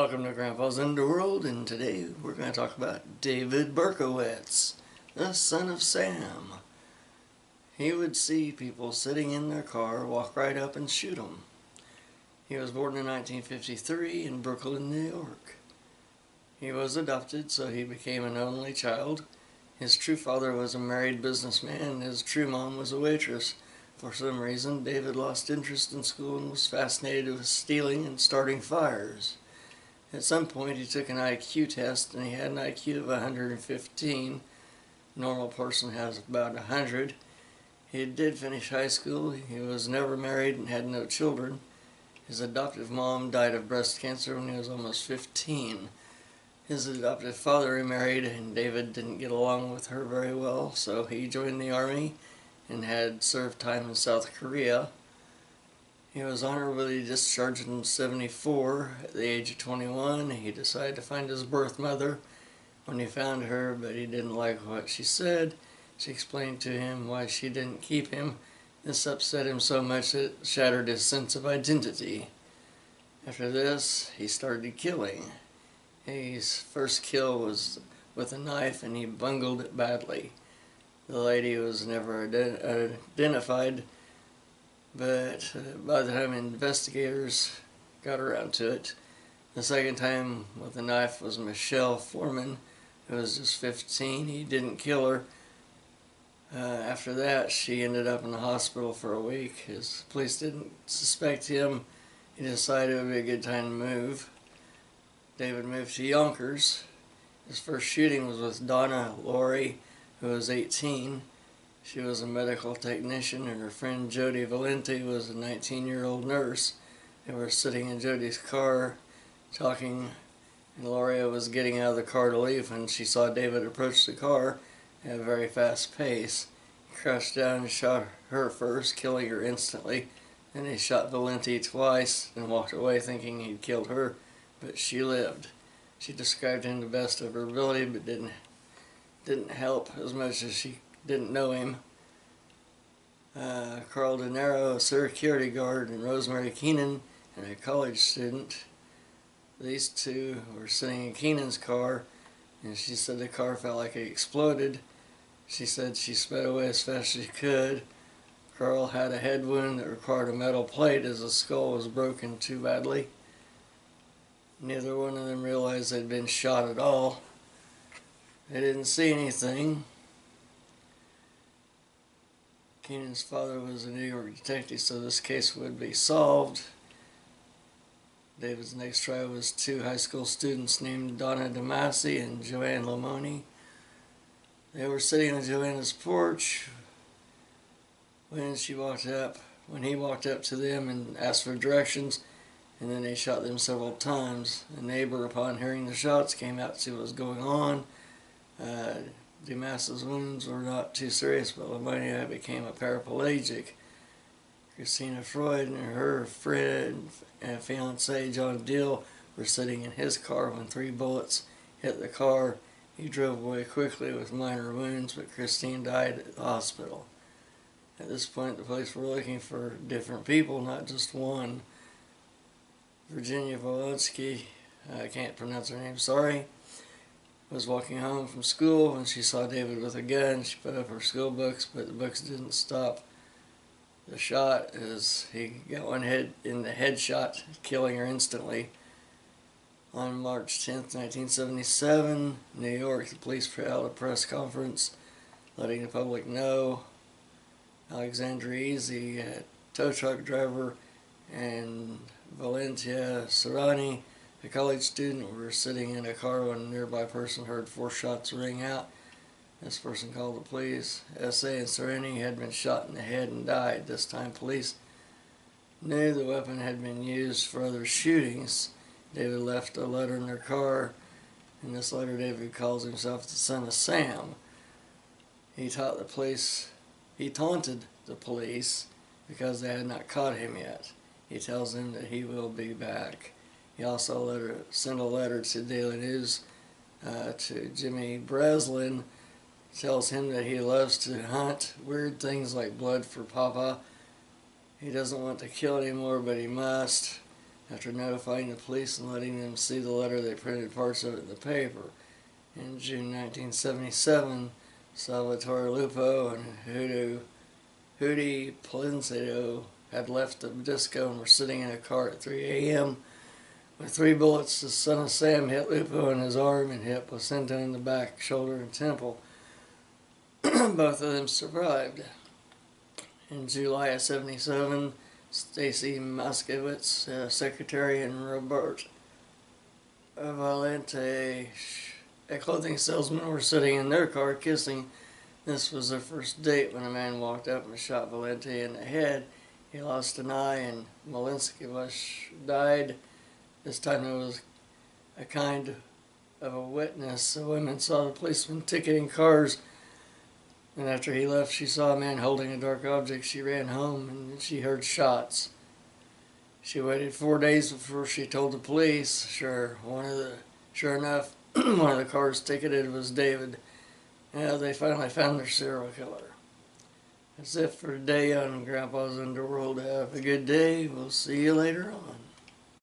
Welcome to Grandpa's Underworld, and today we're going to talk about David Berkowitz, the son of Sam. He would see people sitting in their car, walk right up and shoot them. He was born in 1953 in Brooklyn, New York. He was adopted, so he became an only child. His true father was a married businessman, and his true mom was a waitress. For some reason, David lost interest in school and was fascinated with stealing and starting fires. At some point he took an IQ test and he had an IQ of 115. A normal person has about 100. He did finish high school. He was never married and had no children. His adoptive mom died of breast cancer when he was almost 15. His adoptive father remarried, and David didn't get along with her very well, so he joined the army and had served time in South Korea. He was honorably discharged in '74. At the age of 21, he decided to find his birth mother. When he found her, but he didn't like what she said, she explained to him why she didn't keep him. This upset him so much it shattered his sense of identity. After this, he started killing. His first kill was with a knife, and he bungled it badly. The lady was never identified, but by the time investigators got around to it, the second time with a knife was Michelle Foreman, who was just 15. He didn't kill her. After that, she ended up in the hospital for a week. His police didn't suspect him. He decided it would be a good time to move. David moved to Yonkers. His first shooting was with Donna Laurie, who was 18. She was a medical technician, and her friend Jody Valenti was a 19-year-old nurse. They were sitting in Jody's car talking, and Laurie was getting out of the car to leave when she saw David approach the car at a very fast pace. He crouched down and shot her first, killing her instantly. Then he shot Valenti twice and walked away thinking he'd killed her, but she lived. She described him to the best of her ability, but didn't help as much as she didn't know him. Carl De Niro, a security guard, and Rosemary Keenan, and a college student. These two were sitting in Keenan's car, and she said the car felt like it exploded. She said she sped away as fast as she could. Carl had a head wound that required a metal plate as the skull was broken too badly. Neither one of them realized they'd been shot at all. They didn't see anything. Keenan's father was a New York detective, so this case would be solved. David's next trial was two high school students named Donna DeMasi and Joanne Lamoni. They were sitting on Joanna's porch when he walked up to them and asked for directions, and then they shot them several times. A neighbor, upon hearing the shots, came out to see what was going on. DeMasi's wounds were not too serious, but Lamoni became a paraplegic. Christina Freud and her friend and fiance John Dill were sitting in his car when 3 bullets hit the car. He drove away quickly with minor wounds, but Christine died at the hospital. At this point, the police were looking for different people, not just one. Virginia Volonsky, I can't pronounce her name, sorry, was walking home from school when she saw David with a gun. She put up her school books, but the books didn't stop the shot as he got one head in the headshot, killing her instantly. On March 10th, 1977, New York, the police held a press conference letting the public know Alexandria, the tow truck driver, and Valentia Serrani, a college student, were sitting in a car when a nearby person heard 4 shots ring out. This person called the police. S.A. and Serrani had been shot in the head and died. This time police knew the weapon had been used for other shootings. David left a letter in their car. In this letter, David calls himself the son of Sam. He taunted the police because they had not caught him yet. He tells them that he will be back. He also sent a letter to Daily News to Jimmy Breslin. Tells him that he loves to hunt weird things like blood for Papa. He doesn't want to kill anymore, but he must. after notifying the police and letting them see the letter. They printed parts of it in the paper. In June 1977, Salvatore Lupo and Hootie Palinsado had left the disco and were sitting in a car at 3 a.m. With 3 bullets, the son of Sam hit Lupo in his arm and hit Placenta in the back, shoulder, and temple. Both of them survived. In July of 77, Stacy Moskowitz, secretary, and Robert Valente, a clothing salesman, were sitting in their car kissing. This was their first date when a man walked up and shot Valente in the head. He lost an eye, and Molinskiewicz died. This time it was a kind of a witness. The woman saw the policeman ticketing cars, and after he left, she saw a man holding a dark object. She ran home, and she heard shots. She waited 4 days before she told the police. Sure enough, one of the cars ticketed was David. They finally found their serial killer. That's it for today on Grandpa's Underworld. Have a good day. We'll see you later on.